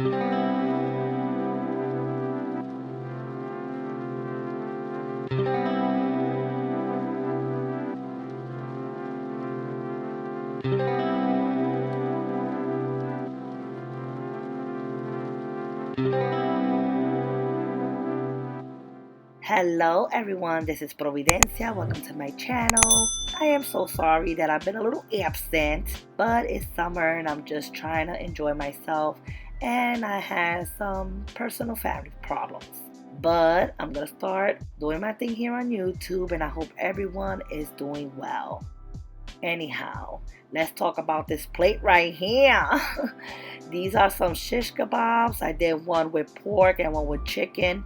Hello everyone, this is Providencia. Welcome to my channel. I am so sorry that I've been a little absent, but it's summer and I'm just trying to enjoy myself, and I had some personal family problems. But I'm gonna start doing my thing here on YouTube, and I hope everyone is doing well. Anyhow, let's talk about this plate right here. These are some shish kebabs. I did one with pork and one with chicken.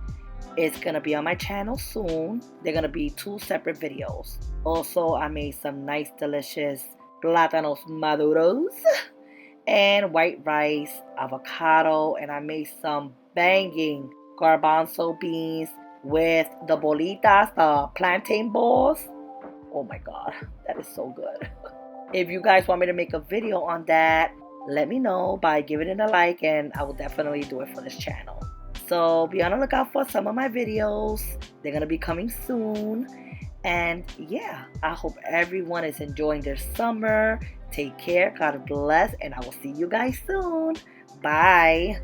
It's gonna be on my channel soon. They're gonna be two separate videos. Also, I made some nice delicious plátanos maduros and white rice, avocado, and I made some banging garbanzo beans with the bolitas, the plantain balls. Oh my god, that is so good. If you guys want me to make a video on that, let me know by giving it a like, and I will definitely do it for this channel. So be on the lookout for some of my videos. They're going to be coming soon. And yeah, I hope everyone is enjoying their summer. Take care. God bless. And I will see you guys soon. Bye.